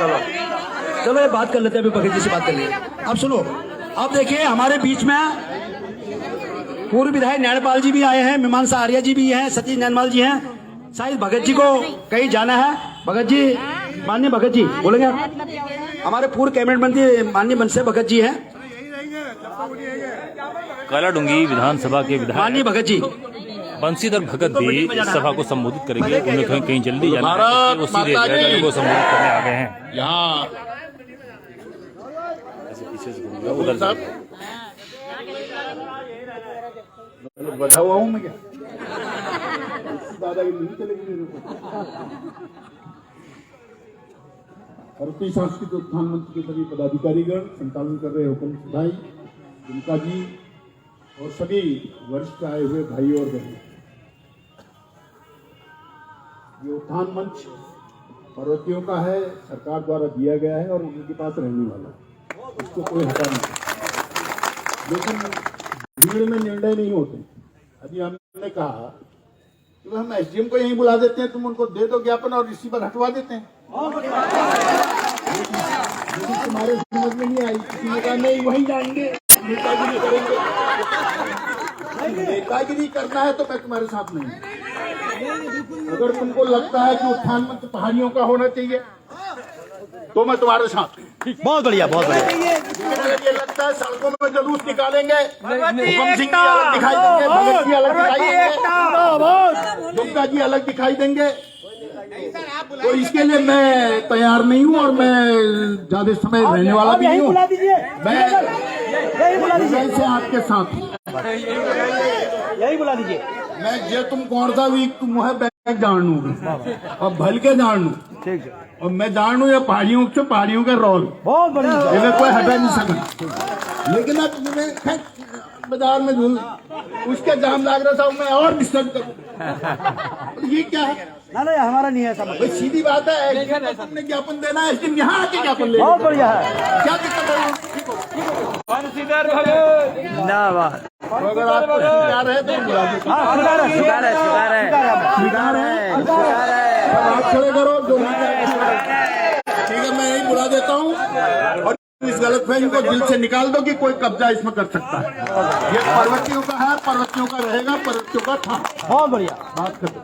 चलो ये बात कर लेते हैं, अभी भगत जी से बात कर लेंगे। अब सुनो, अब देखिए हमारे बीच में पूर्व विधायक न्यायपाल जी भी आए हैं, मीमांसा आर्या जी भी हैं, सतीश नैनवाल जी हैं। शायद भगत जी को कहीं जाना है। भगत जी, माननीय भगत जी बोलेंगे आप? हमारे पूर्व कैबिनेट मंत्री माननीय मनसे भगत जी हैं। कालाडूंगी विधानसभा के विधायक माननीय भगत जी बंशीधर भगत भी सभा को संबोधित करेंगे। उन्हें कहीं जल्दी जाना है, वो सीधे जगह को संबोधित करने आ गए हैं। यहाँ बजा हुआ हूँ मैं क्या? दादागिरी नहीं चलेगी मेरे को। भारतीय सांस्कृतिक उत्थान मंच के सभी पदाधिकारीगण, संचालन कर रहे हुकुम भाई, दुमका जी और सभी वरिष्ठ आए हुए भाई और बहन, ये उत्थान मंच पर्वतियों का है, सरकार द्वारा दिया गया है और उनके पास रहने वाला है, इसको कोई हटा नहीं। लेकिन भीड़ में निर्णय नहीं होते। अभी हमने कहा कि हम एसडीएम को यहीं बुला देते हैं, तुम उनको दे दो ज्ञापन और रिसीवर हटवा देते हैं। लेकिन तुम्हारे समझ में नहीं आई, किसी ने कहा नहीं वहीं जाएंगे, नेतागिरी करेंगे। नेतागिरी करना है तो मैं तुम्हारे साथ नहीं। अगर तुमको लगता है कि उत्थान मंच पहाड़ियों का होना चाहिए तो मैं तुम्हारे साथ हूँ। बहुत बढ़िया, बहुत बढ़िया। ये लगता है सड़कों में जुलूस निकालेंगे, हुकुम सिंह जी अलग दिखाई देंगे, भगत जी अलग दिखाई देंगे, दुमका जी अलग दिखाई देंगे, तो इसके लिए मैं तैयार नहीं हूँ और मैं ज्यादा समय रहने वाला भी नहीं हूँ। मैं से आपके साथ यही बुला दीजिए। मैं जे तुम कौन सा भी तुम है बैग जान लू और भल के जान लू, ठीक है। और मैं जान लू ये पहाड़ियों से पहाड़ियों का रोल बहुत बढ़िया। इन्हें कोई हटा नहीं सकता। लेकिन अब तुम्हें बाजार में झूल उसके जाम लाग रहा था, मैं और डिस्टर्ब करूँ, ये क्या है? ना ना हमारा नहीं है सब। सीधी बात है, तुमने ज्ञापन देना है, इसलिए यहाँ आके ज्ञापन ले। बहुत बढ़िया है। क्या दिक्कत है? अगर आपको स्वीकार है तो बुला दो। स्वीकार है, आप खड़े करो, जो ठीक है मैं यही बुला देता हूँ और इस गलतफहमी को दिल से निकाल दो कि कोई कब्जा इसमें कर सकता है। ये पर्वतियों का है, पर्वतियों का रहेगा, पर्वतियों का था। बहुत बढ़िया। बात करो।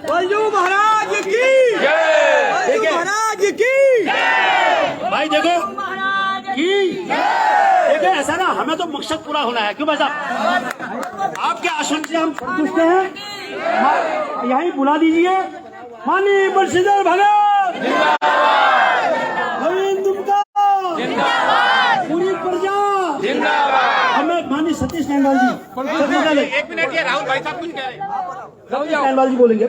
बंजू महाराज की जय, महाराज की भाई। देखो देखो ऐसा ना, हमें तो मकसद पूरा होना है। क्यों भाई साहब, आपके आश्वासन से हम संतुष्ट हैं। यहीं बुला दीजिए माननीय बंशीधर भगत, नवीन दुमका, पूरी प्रजा, हमें माननीय सतीश नैनवाल जी। एक मिनट, ये राहुल भाई साहब कुछ कह रहे हैं। सतीश नैनवाल जी बोलेंगे।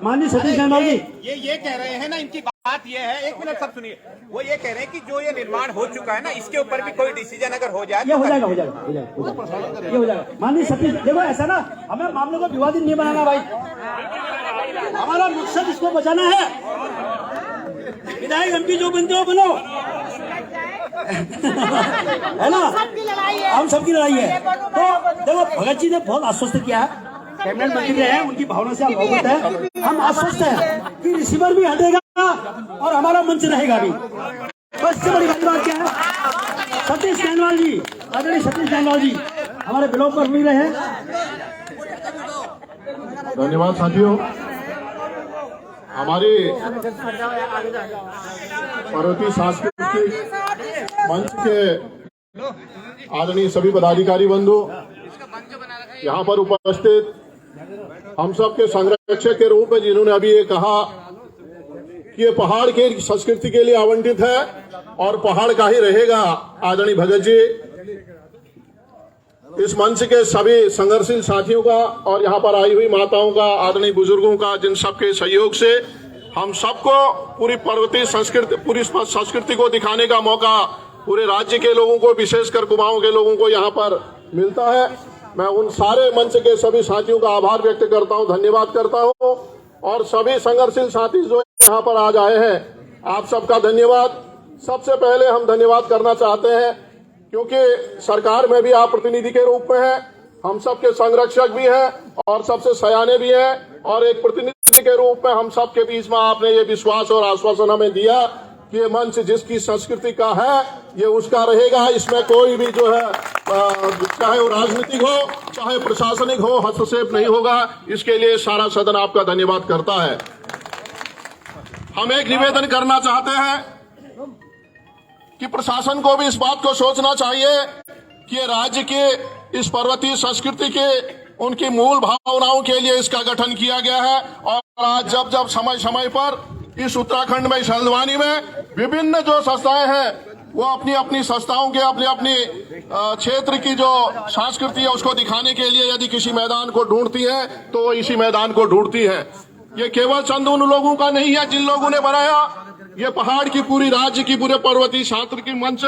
माननीय सतीश नैनवाल जी, ये कह रहे हैं ना, इनकी बात ये है, एक मिनट सब सुनिए। वो ये कह रहे हैं कि जो ये निर्माण हो चुका है ना, इसके ऊपर भी कोई डिसीजन अगर हो जाए, ये हो जाएगा, हो जाएगा, हो जाएगा, ये हो जाएगा। माननीय सतीश, देखो ऐसा ना, हमें मामले को विवादित नहीं बनाना भाई, हमारा मकसद इसको बचाना है। विधायक एमपी जो बनते हो बनो, है ना, हम सबकी लड़ाई है। तो देखो भगत जी ने बहुत आश्वस्त किया है, कैबिनेट मंत्री रहे हैं, उनकी भावना से हम अवगत है। हम आश्वस्त हैं कि रिसीवर भी हटेगा और हमारा मंच रहेगा भी। बस से बड़ी बात क्या है, सतीश नैनवाल जी, आदरणीय सतीश नैनवाल जी हमारे ब्लॉक पर मिल रहे हैं। धन्यवाद साथियों। हमारे पर्वतीय सांस्कृतिक मंच के आदरणीय सभी पदाधिकारी बंधु, यहाँ पर उपस्थित हम सब के संरक्षक के रूप में जिन्होंने अभी ये कहा कि ये पहाड़ की संस्कृति के लिए आवंटित है और पहाड़ का ही रहेगा, आदरणीय भगत जी, इस मंच के सभी संघर्षशील साथियों का और यहाँ पर आई हुई माताओं का, आदरणीय बुजुर्गों का, जिन सबके सहयोग से हम सबको पूरी पर्वतीय संस्कृति को दिखाने का मौका पूरे राज्य के लोगों को, विशेषकर कुमाऊं के लोगों को यहाँ पर मिलता है। मैं उन सारे मंच के सभी साथियों का आभार व्यक्त करता हूँ, धन्यवाद करता हूँ। और सभी संघर्षशील साथी जो यहाँ पर आज आए हैं, आप सबका धन्यवाद। सबसे पहले हम धन्यवाद करना चाहते हैं क्योंकि सरकार में भी आप प्रतिनिधि के रूप में हैं, हम सबके संरक्षक भी हैं और सबसे सयाने भी हैं और एक प्रतिनिधि के रूप में हम सबके बीच में आपने ये विश्वास और आश्वासन हमें दिया कि ये मंच जिसकी संस्कृति का है ये उसका रहेगा। इसमें कोई भी जो है चाहे वो राजनीतिक हो चाहे प्रशासनिक हो हस्तक्षेप नहीं होगा। इसके लिए सारा सदन आपका धन्यवाद करता है। हम एक निवेदन करना चाहते हैं कि प्रशासन को भी इस बात को सोचना चाहिए कि ये राज्य के इस पर्वतीय संस्कृति के उनकी मूल भावनाओं के लिए इसका गठन किया गया है। और आज जब जब समय समय पर इस उत्तराखंड में इस हल्द्वानी में विभिन्न जो संस्थाएं हैं वो अपनी अपनी संस्थाओं के अपनी अपनी क्षेत्र की जो संस्कृति है उसको दिखाने के लिए यदि किसी मैदान को ढूंढती है तो वो इसी मैदान को ढूंढती है। ये केवल चंद उन लोगों का नहीं है जिन लोगों ने बनाया, ये पहाड़ की पूरी राज्य की पूरे पर्वतीय छात्र की मंच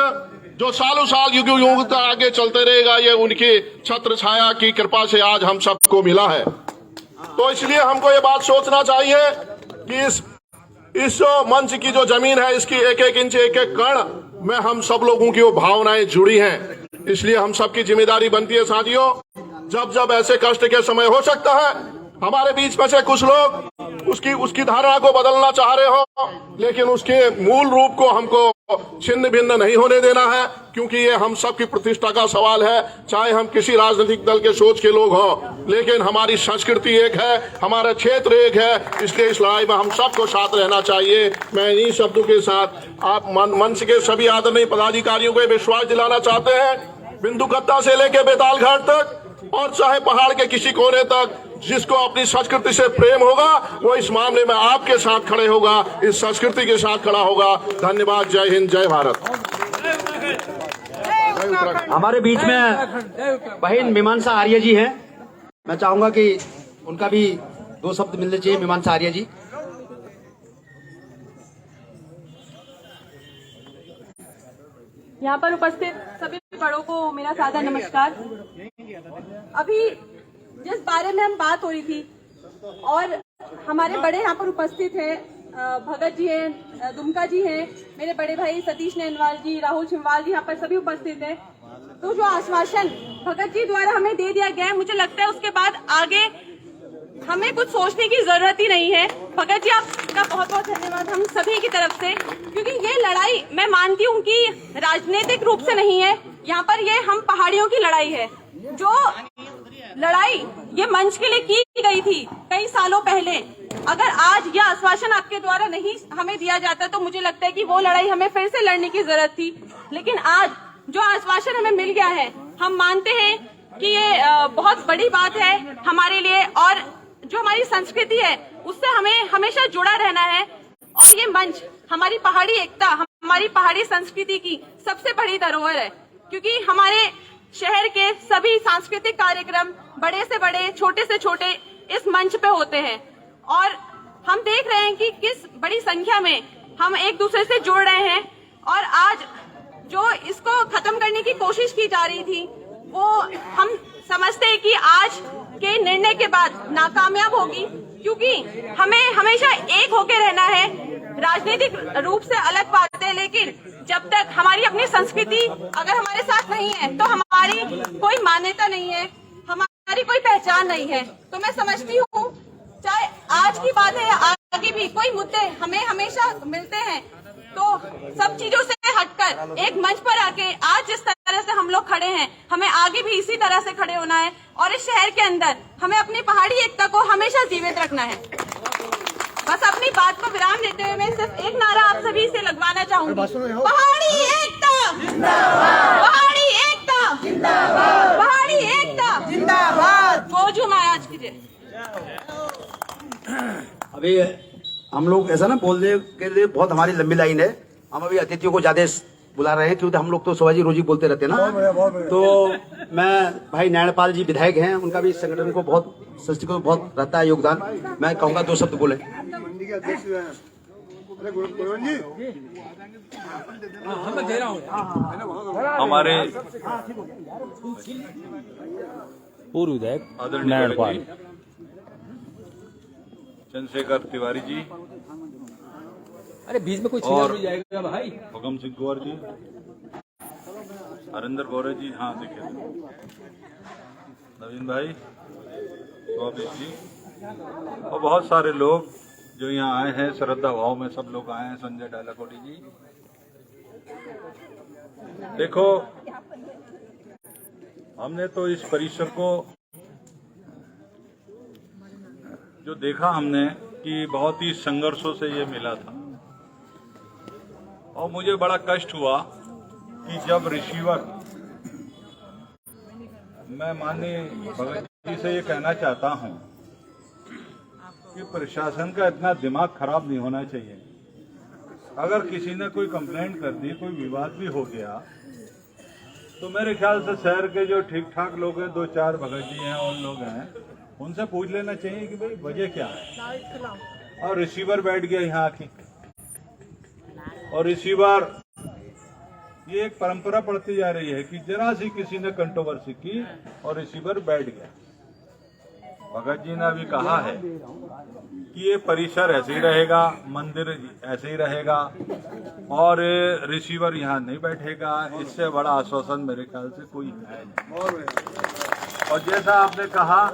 जो सालों साल युग युग तक आगे चलते रहेगा, ये उनकी छत्र छाया की कृपा से आज हम सबको मिला है। तो इसलिए हमको ये बात सोचना चाहिए कि इस मंच की जो जमीन है इसकी एक एक इंच एक एक कण में हम सब लोगों की वो भावनाएं जुड़ी हैं। इसलिए हम सबकी जिम्मेदारी बनती है साथियों, जब जब ऐसे कष्ट के समय हो सकता है हमारे बीच में से कुछ लोग उसकी धारणा को बदलना चाह रहे हो, लेकिन उसके मूल रूप को हमको छिन्न भिन्न नहीं होने देना है, क्योंकि ये हम सबकी प्रतिष्ठा का सवाल है। चाहे हम किसी राजनीतिक दल के सोच के लोग हों, लेकिन हमारी संस्कृति एक है, हमारा क्षेत्र एक है। इसलिए इस लड़ाई में हम सबको साथ रहना चाहिए। मैं इन्हीं शब्दों के साथ आप मंच के सभी आदरणीय पदाधिकारियों को विश्वास दिलाना चाहते हैं, बिंदुकत्ता से लेकर बेताल घाट तक और चाहे पहाड़ के किसी कोने तक जिसको अपनी संस्कृति से प्रेम होगा वो इस मामले में आपके साथ खड़े होगा, इस संस्कृति के साथ खड़ा होगा। धन्यवाद। जय हिंद, जय भारत। हमारे बीच में बहन मीमांसा आर्य जी हैं, मैं चाहूंगा कि उनका भी 2 शब्द मिलने चाहिए। मीमांसा आर्य जी। यहाँ पर उपस्थित सभी बड़ों को मेरा सादा नमस्कार। अभी जिस बारे में हम बात हो रही थी और हमारे बड़े यहाँ पर उपस्थित हैं, भगत जी हैं, दुमका जी हैं, मेरे बड़े भाई सतीश नैनवाल जी, राहुल छिमवाल जी यहाँ पर सभी उपस्थित हैं। तो जो आश्वासन भगत जी द्वारा हमें दे दिया गया है, मुझे लगता है उसके बाद आगे हमें कुछ सोचने की जरूरत ही नहीं है। भगत जी आपका बहुत बहुत धन्यवाद हम सभी की तरफ से, क्योंकि ये लड़ाई मैं मानती हूँ कि राजनीतिक रूप से नहीं है, यहाँ पर ये हम पहाड़ियों की लड़ाई है। जो लड़ाई ये मंच के लिए की गई थी कई सालों पहले, अगर आज यह आश्वासन आपके द्वारा नहीं हमें दिया जाता तो मुझे लगता है कि वो लड़ाई हमें फिर से लड़ने की जरूरत थी। लेकिन आज जो आश्वासन हमें मिल गया है, हम मानते हैं कि ये बहुत बड़ी बात है हमारे लिए, और जो हमारी संस्कृति है उससे हमें हमेशा जुड़ा रहना है। और ये मंच हमारी पहाड़ी एकता, हमारी पहाड़ी संस्कृति की सबसे बड़ी धरोहर है, क्योंकि हमारे शहर के सभी सांस्कृतिक कार्यक्रम बड़े से बड़े, छोटे से छोटे इस मंच पे होते हैं। और हम देख रहे हैं कि किस बड़ी संख्या में हम एक दूसरे से जुड़ रहे हैं। और आज जो इसको खत्म करने की कोशिश की जा रही थी वो हम समझते हैं कि आज के निर्णय के बाद नाकामयाब होगी, क्योंकि हमें हमेशा एक होके रहना है। राजनीतिक रूप से अलग बात है, लेकिन जब तक हमारी अपनी संस्कृति अगर हमारे साथ नहीं है तो हमारी कोई मान्यता नहीं है, हमारी कोई पहचान नहीं है। तो मैं समझती हूँ चाहे आज की बात है या आगे भी कोई मुद्दे हमें हमेशा मिलते हैं, तो सब चीजों से हटकर एक मंच पर आके आज जिस तरह से हम लोग खड़े हैं, हमें आगे भी इसी तरह से खड़े होना है। और इस शहर के अंदर हमें अपनी पहाड़ी एकता को हमेशा जीवित रखना है। बस अपनी बात को विराम देते हुए मैं सिर्फ एक नारा आप सभी से लगवाना चाहूंगी, पहाड़ी एकता जिंदाबाद, पहाड़ी एकता जिंदाबाद, पहाड़ी एकता जिंदाबाद। गोजू महाराज की जय। अभी हम लोग ऐसा ना बोलने के लिए बहुत हमारी लंबी लाइन है, हम अभी अतिथियों को ज्यादा बुला रहे हैं, क्योंकि हम लोग तो शिवाजी रोजी बोलते रहते हैं ना। तो मैं भाई नैनपाल जी विधायक हैं, उनका भी संगठन को बहुत, संस्कृति को बहुत रहता है योगदान। मैं कहूँगा 2 शब्द बोले। हमारे पूर्व विधायक आदरणीय नैनपाल चंद्रशेखर तिवारी जी, अरे बीच में कोई छीना मिल जाएगा भाई। भगम सिंह कुंवर जी, हरिंदर गौरे जी, हाँ देखिए, नवीन भाई, स्वामी जी, और बहुत सारे लोग जो यहाँ आए हैं, श्रद्धा भाव में सब लोग आए हैं। संजय डालाकोटी जी, देखो हमने तो इस परिसर को जो देखा हमने कि बहुत ही संघर्षों से ये मिला था, और मुझे बड़ा कष्ट हुआ कि जब रिसीवर, मैं माननीय भगत जी से ये कहना चाहता हूं कि प्रशासन का इतना दिमाग खराब नहीं होना चाहिए। अगर किसी ने कोई कंप्लेंट कर दी, कोई विवाद भी हो गया, तो मेरे ख्याल से शहर के जो ठीक ठाक लोग हैं, 2-4 भगत जी हैं और लोग हैं, उनसे पूछ लेना चाहिए कि भाई वजह क्या है। और रिसीवर बैठ गया यहाँ आके, और रिसीवर, ये एक परंपरा पड़ती जा रही है कि जरा सी किसी ने कंट्रोवर्सी की और रिसीवर बैठ गया। भगत जी ने अभी कहा है कि ये परिसर ऐसे ही रहेगा, मंदिर ऐसे ही रहेगा और रिसीवर यहाँ नहीं बैठेगा। इससे बड़ा आश्वासन मेरे ख्याल से कोई है नहीं। और जैसा आपने कहा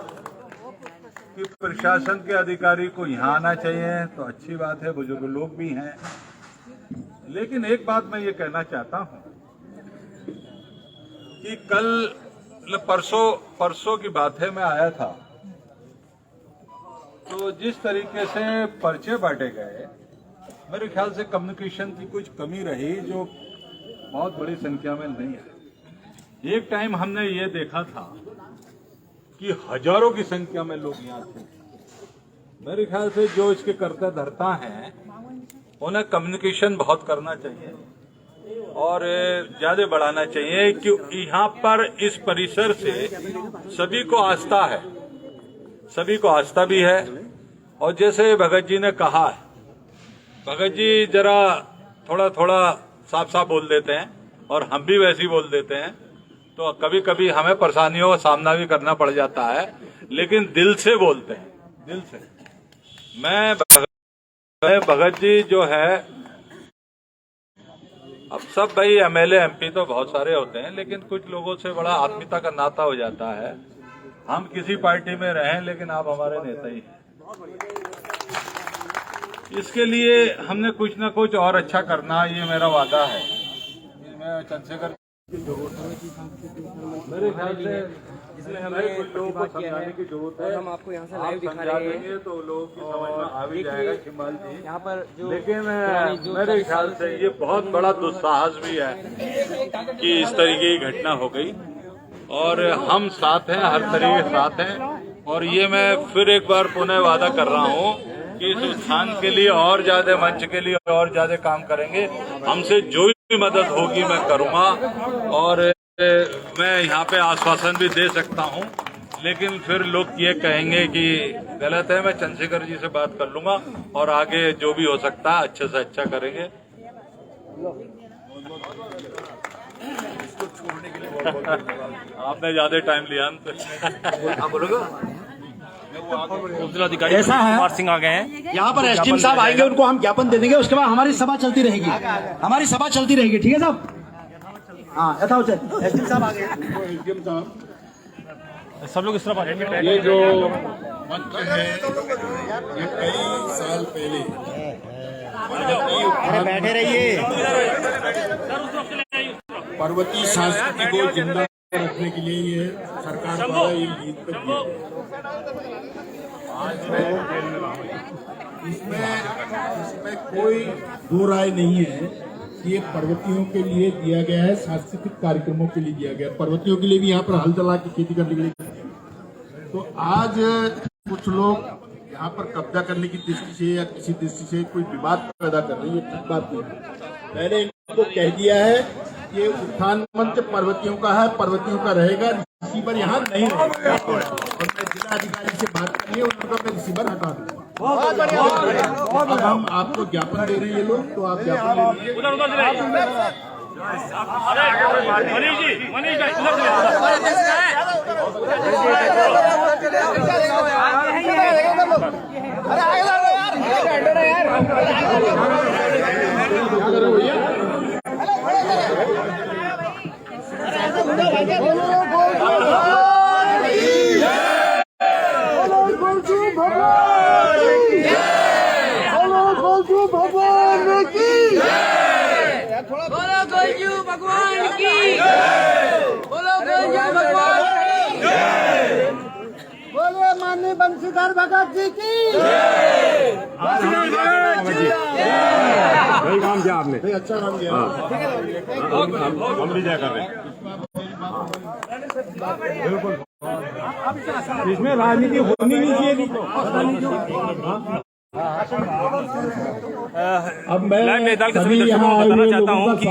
कि प्रशासन के अधिकारी को यहाँ आना चाहिए, तो अच्छी बात है, बुजुर्ग लोग भी हैं। लेकिन एक बात मैं ये कहना चाहता हूँ कि कल परसों की बात है, मैं आया था, तो जिस तरीके से पर्चे बांटे गए, मेरे ख्याल से कम्युनिकेशन की कुछ कमी रही, जो बहुत बड़ी संख्या में नहीं है। एक टाइम हमने ये देखा था कि हजारों की संख्या में लोग यहाँ थे। मेरे ख्याल से जो इसके कर्ता धर्ता हैं, उन्हें कम्युनिकेशन बहुत करना चाहिए और ज्यादा बढ़ाना चाहिए, क्योंकि यहाँ पर इस परिसर से सभी को आस्था है, सभी को आस्था भी है। और जैसे भगत जी ने कहा है, भगत जी जरा थोड़ा थोड़ा साफ साफ बोल देते हैं और हम भी वैसे ही बोल देते हैं, तो कभी कभी हमें परेशानियों का सामना भी करना पड़ जाता है, लेकिन दिल से बोलते हैं, दिल से। मैं भगत जी जो है, अब सब भाई एमएलए एमपी तो बहुत सारे होते हैं, लेकिन कुछ लोगों से बड़ा आत्मीयता का नाता हो जाता है। हम किसी पार्टी में रहें, लेकिन आप हमारे नेता ही हैं। इसके लिए हमने कुछ न कुछ और अच्छा करना, ये मेरा वादा है। मैं चंद्रशेखर मेरे ख्याल से इसमें हमें कुछ लोगों को समझाने की जरूरत है। हम आपको यहाँ से लाइव दिखा रहे हैं, तो लोगों की समझ में आ भी जाएगा शिमाल जी यहाँ पर। लेकिन मेरे ख्याल से ये बहुत बड़ा दुस्साहस भी है कि इस तरीके की घटना हो गई, और हम साथ हैं, हर तरीके के साथ हैं। और ये मैं फिर एक बार पुनः वादा कर रहा हूँ कि इस उत्थान के लिए और ज्यादा, मंच के लिए और ज्यादा काम करेंगे। हमसे जो भी मदद होगी मैं करूँगा, और मैं यहाँ पे आश्वासन भी दे सकता हूँ, लेकिन फिर लोग ये कहेंगे कि गलत है। मैं चंद्रशेखर जी से बात कर लूंगा और आगे जो भी हो सकता है अच्छे से अच्छा करेंगे। आपने ज्यादा टाइम लिया आप बोलोगे। जिलाधिकारी ऐसा है, कुमार सिंह आ गए हैं, यहाँ पर एसडीएम साहब आएंगे, उनको हम ज्ञापन दे देंगे, उसके बाद हमारी सभा चलती रहेगी, हमारी सभा चलती रहेगी। ठीक है साहब? हाँ, यथाउचित एसडीएम साहब आ गए। एसडीएम साहब, सब लोग इस तरफ आ जाएंगे। ये जो मंच है, ये कई साल पहले बैठे रहिए। पर्वतीय संस्कृति को जिंदा रखने के लिए ये सरकार द्वारा ये नीति पर की है। इसमें कोई दो राय नहीं है कि ये पर्वतियों के लिए दिया गया है, सांस्कृतिक कार्यक्रमों के लिए दिया गया है। पर्वतियों के लिए भी यहाँ पर हल चला के खेती करने के लिए। तो आज कुछ लोग यहाँ पर कब्जा करने की दृष्टि से या किसी दृष्टि से कोई विवाद पैदा कर रहे हैं, ये ठीक बात नहीं है। मैंने इनको कह दिया है कि उत्थान मंच पर्वतियों का है, पर्वतियों का रहेगा, रिसीवर यहाँ नहीं रहेगा। और मैं जिला अधिकारी से बात करिए, उनका मैं रिसीवर हटा दूंगा। अब हम आपको ज्ञापन दे रहे हैं ये लोग, तो आप ज्ञापन ले लीजिए। भैया भगवान की बोलो गोजू भगवान की बोलो गोजू भगवान की बोले माननीय बंशीधर भगत जी की वही काम किया आपने, अच्छा काम किया। हम भी जय कर रहे हैं। बिल्कुल, इसमें राजनीति होनी नहीं चाहिए। अब मैं नैनीताल के सभी दर्शकों को बताना चाहता हूं कि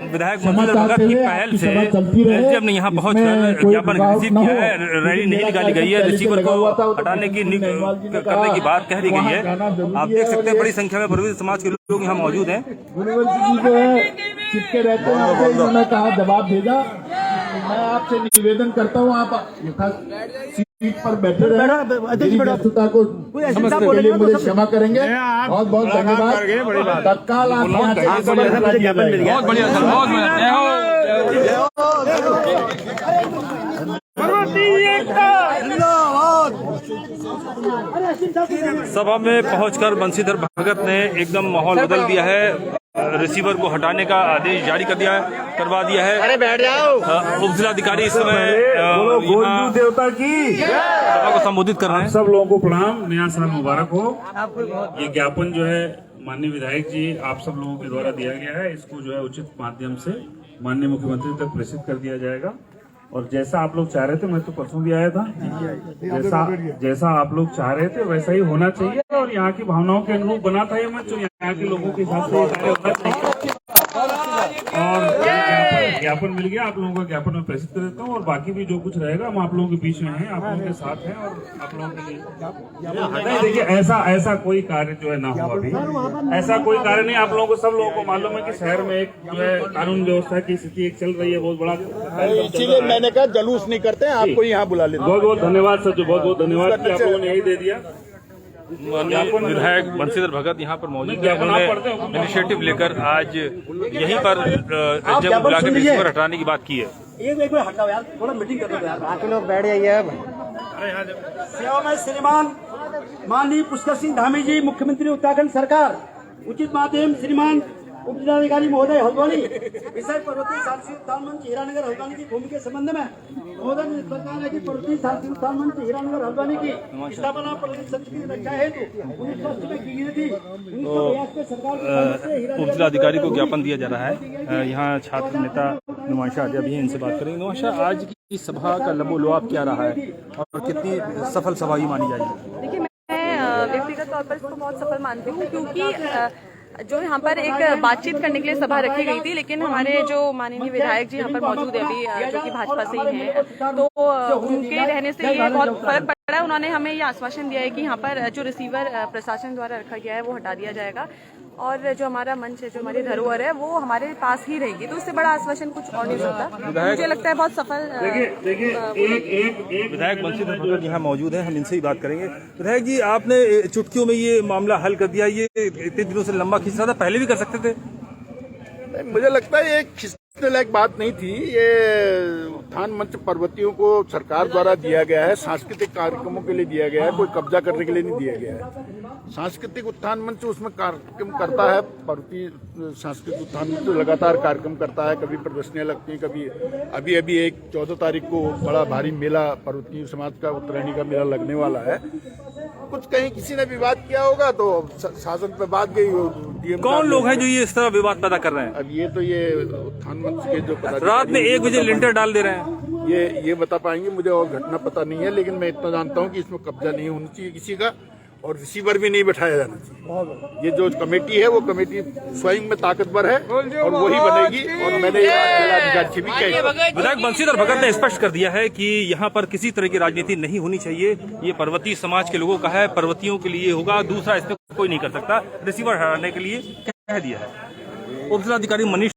विधायक बंशीधर भगत की पहल से एसडीएम ने यहां पहुंचकर ज्ञापन रिसीव किया है। रैली नहीं निकाली गई है, रिसीवर को हटाने की करने की बात कह दी गई है। आप देख सकते हैं बड़ी संख्या में प्रबुद्ध समाज के लोग यहाँ मौजूद हैं। गुरुवंशी जी जो है चिपके रहते हैं, उन्होंने कहा जवाब भेजा। मैं आपसे निवेदन करता हूँ, आप सीट पर बैठे रहे, व्यस्तता को समझने के लिए मुझे क्षमा करेंगे। बहुत बहुत धन्यवाद। तत्काल आप यहाँ से बहुत बढ़िया सर, बहुत सभा में पहुंचकर बंशीधर भगत ने एकदम माहौल बदल दिया है। रिसीवर को हटाने का आदेश जारी करवा दिया है। अरे बैठ जाओ। उप जिलाधिकारी इस समय देवता की सभा को संबोधित कर रहे हैं। सब लोगों को प्रणाम, नया साल मुबारक हो। ये ज्ञापन जो है माननीय विधायक जी आप सब लोगों के द्वारा दिया गया है, इसको जो है उचित माध्यम से माननीय मुख्यमंत्री तक प्रेषित कर दिया जाएगा। और जैसा आप लोग चाह रहे थे, मैं तो परसों भी आया था, जैसा आप लोग चाह रहे थे वैसा ही होना चाहिए। और यहाँ की भावनाओं के अनुरूप बना था ये मंच, जो यहाँ के लोगों के हिसाब से होना चाहिए। और ज्ञापन मिल गया, आप लोगों को ज्ञापन में प्रेषित कर देता हूँ। और बाकी भी जो कुछ रहेगा हम आप लोगों के बीच में हैं, आप लोगों के साथ हैं। और आप लोगों के लिए देखिए ऐसा कोई कार्य जो है ना हो, अभी ऐसा कोई कार्य नहीं। आप लोगों को सब लोगों को मालूम है कि शहर में एक जो है कानून व्यवस्था की स्थिति एक चल रही है, बहुत बड़ा। इसीलिए मैंने कहा जलूस नहीं करते हैं, आपको यहाँ बुला लेते। बहुत बहुत धन्यवाद सर, जो बहुत बहुत धन्यवाद कि आप लोगों ने यही दे दिया। विधायक बंशीधर भगत यहाँ पर मौजूद है। उन्होंने इनिशिएटिव लेकर आज यहीं पर एसडीएम बुलाकर रिसीवर हटाने की बात की है। एक मिनट हटाओ यार, थोड़ा मीटिंग कर लो यार। बाकी लोग बैठ जाइए। सेवा में श्रीमान माननीय पुष्कर सिंह धामी जी, मुख्यमंत्री उत्तराखंड सरकार, उचित माध्यम श्रीमान उप जिलाधिकारी महोदय हल्द्वानी, विषय पर्वतीय साहसी उत्थान मंच हीरानगर हल्द्वानी की भूमि के संबंध में महोदय ने सरकार है कि पर्वतीय साहसी उत्थान मंच हीरानगर हल्द्वानी की स्थापना पर्वतीय संस्कृति रक्षा हेतु 1980 में की गई थी। 1982 में सरकार उप जिलाधिकारी को ज्ञापन दिया जा रहा है। यहाँ छात्र नेता नुमाइशा आदि अभी इनसे बात करेंगे। नुमाइशा, आज की सभा का लबोलुआब क्या रहा है और कितनी सफल सभा ही मानी जाएगी? देखिए, मैं व्यक्तिगत तौर पर इसको बहुत सफल मानती हूँ, क्योंकि जो यहाँ पर एक बातचीत करने के लिए सभा रखी गई थी, लेकिन हमारे जो माननीय विधायक जी यहाँ पर मौजूद है अभी, जो कि भाजपा से ही हैं, तो उनके रहने से ये बहुत फर्क पड़ा है। उन्होंने हमें ये आश्वासन दिया है कि यहाँ पर जो रिसीवर प्रशासन द्वारा रखा गया है वो हटा दिया जाएगा, और जो हमारा मंच है, जो हमारी धरोहर है, वो हमारे पास ही रहेगी। तो इससे बड़ा आश्वासन कुछ और नहीं सकता। मुझे लगता है बहुत सफल। विधायक बंशीधर भगत यहाँ मौजूद है, हम इनसे ही बात करेंगे। विधायक जी, आपने चुटकियों में ये मामला हल कर दिया, ये इतने दिनों से लंबा खींच रहा था, पहले भी कर सकते थे? मुझे लगता है ये खिसकने लायक बात नहीं थी। ये उत्थान मंच पर्वतियों को सरकार द्वारा दिया गया है, सांस्कृतिक कार्यक्रमों के लिए दिया गया है, कोई कब्जा करने के लिए नहीं दिया गया है। सांस्कृतिक उत्थान मंच उसमें कार्यक्रम करता है, पर्वतीय सांस्कृतिक उत्थान मंच लगातार कार्यक्रम करता है, कभी प्रदर्शनियां लगती हैं, कभी अभी एक 14 तारीख को बड़ा भारी मेला पर्वतीय समाज का उत्तरायणी का मेला लगने वाला है। कुछ कहीं किसी ने विवाद किया होगा तो शासन पे बात गई। कौन लोग हैं जो ये इस तरह विवाद पैदा कर रहे हैं? अब ये तो ये उत्थान मंच के जो रात में 1 बजे लिंटर डाल दे रहे हैं, ये बता पाएंगे, मुझे और घटना पता नहीं है। लेकिन मैं इतना जानता हूँ कि इसमें कब्जा नहीं होना चाहिए किसी का, और रिसीवर भी नहीं बैठाया जाना चाहिए। ये जो कमेटी है वो कमेटी स्वयं में ताकतवर है और वही बनेगी। और मैंने जिलाधिकारी से भी कहा, विधायक बंशीधर भगत ने स्पष्ट कर दिया है कि यहाँ पर किसी तरह की राजनीति नहीं होनी चाहिए। ये पर्वतीय समाज के लोगों का है, पर्वतियों के लिए होगा, दूसरा इसमें कोई नहीं कर सकता। रिसीवर हटाने के लिए कह दिया है। उप जिलाधिकारी मनीष